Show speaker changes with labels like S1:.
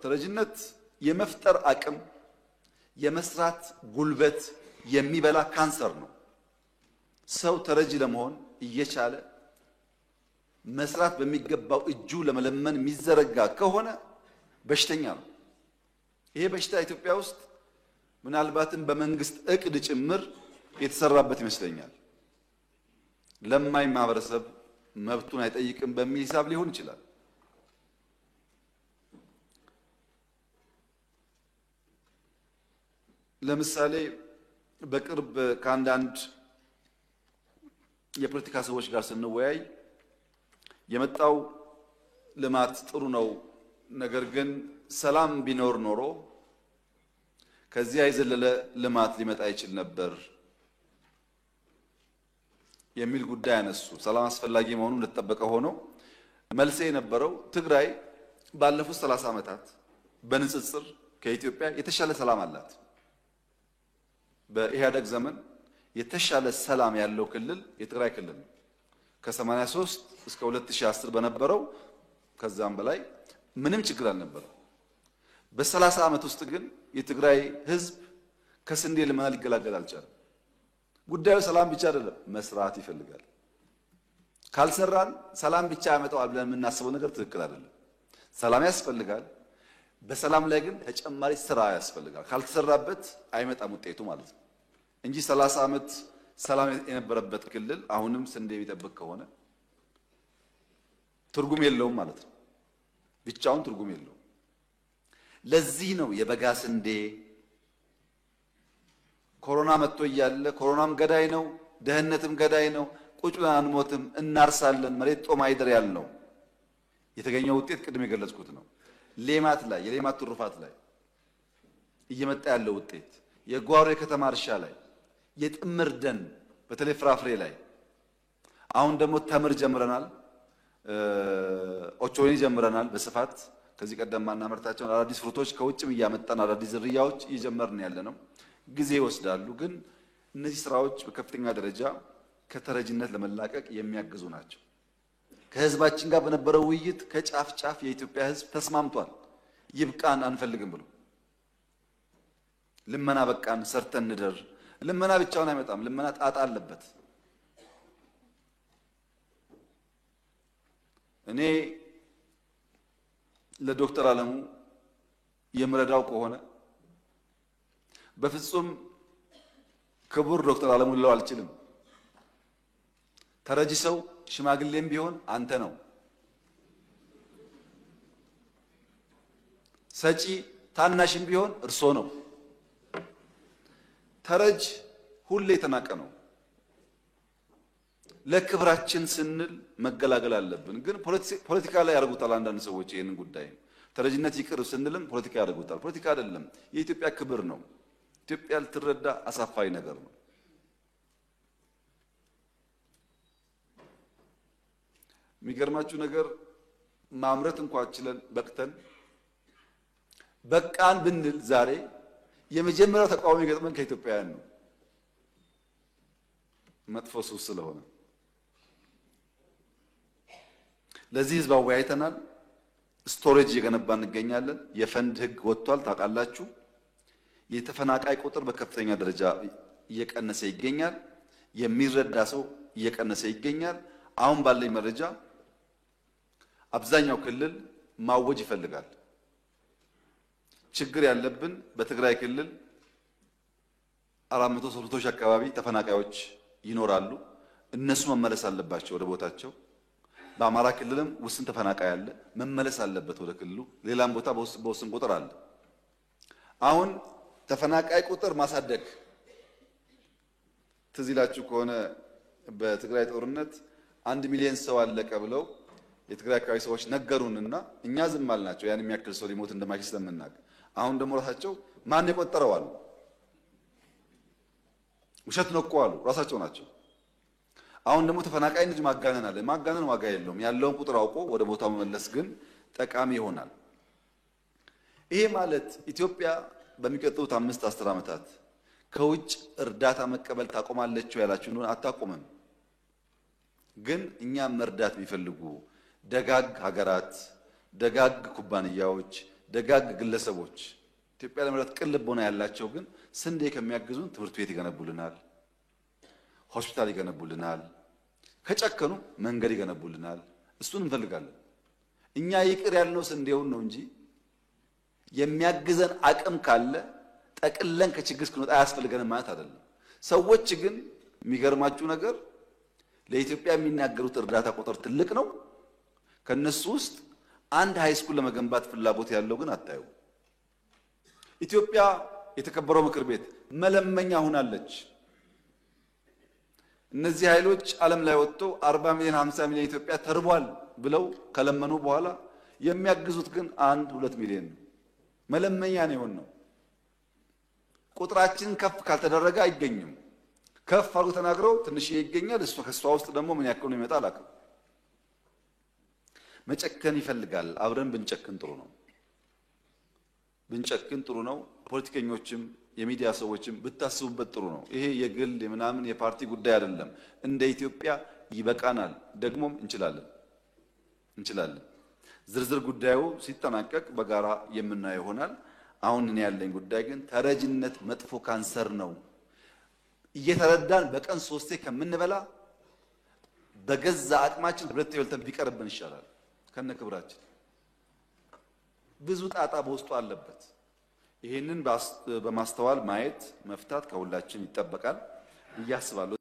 S1: ተረጅነት የመፍጠር አቅም የመስራት ጉልበት የሚበላ ካንሰር ነው። ሰው ተረጂ ለመሆን እየቻለ መስራት በሚገባው እጁ ለመለመን የሚዘረጋ ከሆነ በሽተኛ ነው። ይሄ በሽታ ኢትዮጵያ ውስጥ ምናልባትም በመንግስት እቅድ ጭምር የተሰራበት ይመስለኛል። ለማኝ ማህበረሰብ መብቱን አይጠይቅም በሚል ሂሳብ ሊሆን ይችላል። ለምሳሌ በቅርብ ከአንዳንድ የፖለቲካ ሰዎች ጋር ስንወያይ የመጣው ልማት ጥሩ ነው፣ ነገር ግን ሰላም ቢኖር ኖሮ ከዚያ የዘለለ ልማት ሊመጣ ይችል ነበር የሚል ጉዳይ አነሱ። ሰላም አስፈላጊ መሆኑ እንደተጠበቀ ሆኖ መልሴ የነበረው ትግራይ ባለፉት 30 ዓመታት በንጽጽር ከኢትዮጵያ የተሻለ ሰላም አላት። በኢህአደግ ዘመን የተሻለ ሰላም ያለው ክልል የትግራይ ክልል ነው። ከ83 እስከ 2010 በነበረው ከዛም በላይ ምንም ችግር አልነበረም። በ30 ዓመት ውስጥ ግን የትግራይ ህዝብ ከስንዴ ልመና ሊገላገል አልቻለም። ጉዳዩ ሰላም ብቻ አይደለም፣ መስራት ይፈልጋል። ካልሰራን ሰላም ብቻ ያመጣዋል ብለን የምናስበው ነገር ትክክል አይደለም። ሰላም ያስፈልጋል። በሰላም ላይ ግን ተጨማሪ ስራ ያስፈልጋል። ካልተሰራበት አይመጣም ውጤቱ ማለት ነው እንጂ 30 ዓመት ሰላም የነበረበት ክልል አሁንም ስንዴ የሚጠብቅ ከሆነ ትርጉም የለውም ማለት ነው። ብቻውን ትርጉም የለውም። ለዚህ ነው የበጋ ስንዴ ኮሮና መጥቶ እያለ ኮሮናም ገዳይ ነው፣ ደህንነትም ገዳይ ነው፣ ቁጭ ብለን አንሞትም፣ እናርሳለን፣ መሬት ጦም አይደር ያልነው። የተገኘው ውጤት ቅድም የገለጽኩት ነው። ሌማት ላይ የሌማት ትሩፋት ላይ እየመጣ ያለው ውጤት፣ የጓሮ የከተማ እርሻ ላይ፣ የጥምር ደን በተለይ ፍራፍሬ ላይ፣ አሁን ደግሞ ተምር ጀምረናል፣ ኦቾኒ ጀምረናል በስፋት ከዚህ ቀደም ማናመርታቸውን አዳዲስ ፍሩቶች ከውጭም እያመጣን አዳዲስ ዝርያዎች እየጀመርን ያለ ነው። ጊዜ ይወስዳሉ፣ ግን እነዚህ ስራዎች በከፍተኛ ደረጃ ከተረጅነት ለመላቀቅ የሚያግዙ ናቸው። ከህዝባችን ጋር በነበረው ውይይት ከጫፍ ጫፍ የኢትዮጵያ ህዝብ ተስማምቷል። ይብቃን አንፈልግም ብሎ ልመና በቃን፣ ሰርተን እንደር። ልመና ብቻውን አይመጣም። ልመና ጣጣ አለበት። እኔ ለዶክተር አለሙ የምረዳው ከሆነ በፍጹም ክቡር ዶክተር አለሙ ልለው አልችልም። ተረጂ ሰው ሽማግሌም ቢሆን አንተ ነው። ሰጪ ታናሽም ቢሆን እርሶ ነው። ተረጅ ሁሌ የተናቀ ነው። ለክብራችን ስንል መገላገል አለብን። ግን ፖለቲካ ላይ ያደርጉታል አንዳንድ ሰዎች ይሄንን ጉዳይ። ተረጅነት ይቅር ስንልም ፖለቲካ ያደርጉታል። ፖለቲካ አይደለም፣ የኢትዮጵያ ክብር ነው። ኢትዮጵያ ልትረዳ አሳፋሪ ነገር ነው። የሚገርማችሁ ነገር ማምረት እንኳን ችለን በቅተን በቃን ብንል ዛሬ የመጀመሪያው ተቃዋሚ ገጥመን ከኢትዮጵያውያን ነው። መጥፎ ሱስ ስለሆነ ለዚህ ህዝብ አወያይተናል። ስቶሬጅ እየገነባ እንገኛለን። የፈንድ ህግ ወጥቷል ታውቃላችሁ። የተፈናቃይ ቁጥር በከፍተኛ ደረጃ እየቀነሰ ይገኛል። የሚረዳ ሰው እየቀነሰ ይገኛል። አሁን ባለኝ መረጃ አብዛኛው ክልል ማወጅ ይፈልጋል። ችግር ያለብን በትግራይ ክልል 400 ሶልቶች አካባቢ ተፈናቃዮች ይኖራሉ። እነሱ መመለስ አለባቸው ወደ ቦታቸው። በአማራ ክልልም ውስን ተፈናቃይ አለ፣ መመለስ አለበት ወደ ክልሉ። ሌላም ቦታ በውስን ቁጥር አለ። አሁን ተፈናቃይ ቁጥር ማሳደግ ትዝ ይላችሁ ከሆነ በትግራይ ጦርነት 1 ሚሊዮን ሰው አለቀ ብለው የትግራይ አካባቢ ሰዎች ነገሩንና እኛ ዝም አልናቸው። ያን የሚያክል ሰው ሊሞት እንደማይችል ስለምናውቅ። አሁን ደግሞ ራሳቸው ማን የቆጠረው አሉ። ውሸት ነው እኮ አሉ ራሳቸው ናቸው። አሁን ደግሞ ተፈናቃይ ልጅ ማጋነን አለ። ማጋነን ዋጋ የለውም። ያለውን ቁጥር አውቆ ወደ ቦታው መመለስ ግን ጠቃሚ ይሆናል። ይሄ ማለት ኢትዮጵያ በሚቀጥሉት 5-10 ዓመታት ከውጭ እርዳታ መቀበል ታቆማለች ያላችሁ እንደሆነ አታቆምም። ግን እኛም መርዳት የሚፈልጉ ደጋግ ሀገራት፣ ደጋግ ኩባንያዎች፣ ደጋግ ግለሰቦች ኢትዮጵያ ለመረት ቅን ልቦና ያላቸው ግን ስንዴ ከሚያግዙን ትምህርት ቤት ይገነቡልናል፣ ሆስፒታል ይገነቡልናል፣ ከጨከኑ መንገድ ይገነቡልናል። እሱን እንፈልጋለን። እኛ ይቅር ያልነው ስንዴውን ነው እንጂ የሚያግዘን አቅም ካለ ጠቅለን ከችግር እስክንወጣ አያስፈልገንም ማለት አይደለም። ሰዎች ግን የሚገርማችሁ ነገር ለኢትዮጵያ የሚናገሩት እርዳታ ቁጥር ትልቅ ነው። ከነሱ ውስጥ አንድ ሃይስኩል ለመገንባት ፍላጎት ያለው ግን አታዩ። ኢትዮጵያ የተከበረው ምክር ቤት መለመኛ ሆናለች። እነዚህ ኃይሎች ዓለም ላይ ወጥተው 40 ሚሊዮን 50 ሚሊዮን ኢትዮጵያ ተርቧል ብለው ከለመኑ በኋላ የሚያግዙት ግን 1-2 ሚሊዮን ነው። መለመኛ ነው የሆነው። ቁጥራችን ከፍ ካልተደረገ አይገኝም። ከፍ አድርጎ ተናግረው ትንሽ ይገኛል። እሱ ከሷ ውስጥ ደግሞ ምን ያክል ነው ይመጣል አላውቅም። መጨከን ይፈልጋል። አብረን ብንጨክን ጥሩ ነው። ብንጨክን ጥሩ ነው። ፖለቲከኞችም የሚዲያ ሰዎችም ብታስቡበት ጥሩ ነው። ይሄ የግል የምናምን የፓርቲ ጉዳይ አይደለም። እንደ ኢትዮጵያ ይበቃናል፣ ደግሞም እንችላለን። ዝርዝር ጉዳዩ ሲጠናቀቅ በጋራ የምናየው ይሆናል። አሁን እኔ ያለኝ ጉዳይ ግን ተረጅነት መጥፎ ካንሰር ነው። እየተረዳን በቀን 3 ከምንበላ በገዛ አቅማችን 2 በልተን ቢቀርብን ይሻላል። ከነክብራችን ብዙ ጣጣ በውስጡ አለበት። ይሄንን በማስተዋል ማየት መፍታት ከሁላችን ይጠበቃል ብዬ አስባለሁ።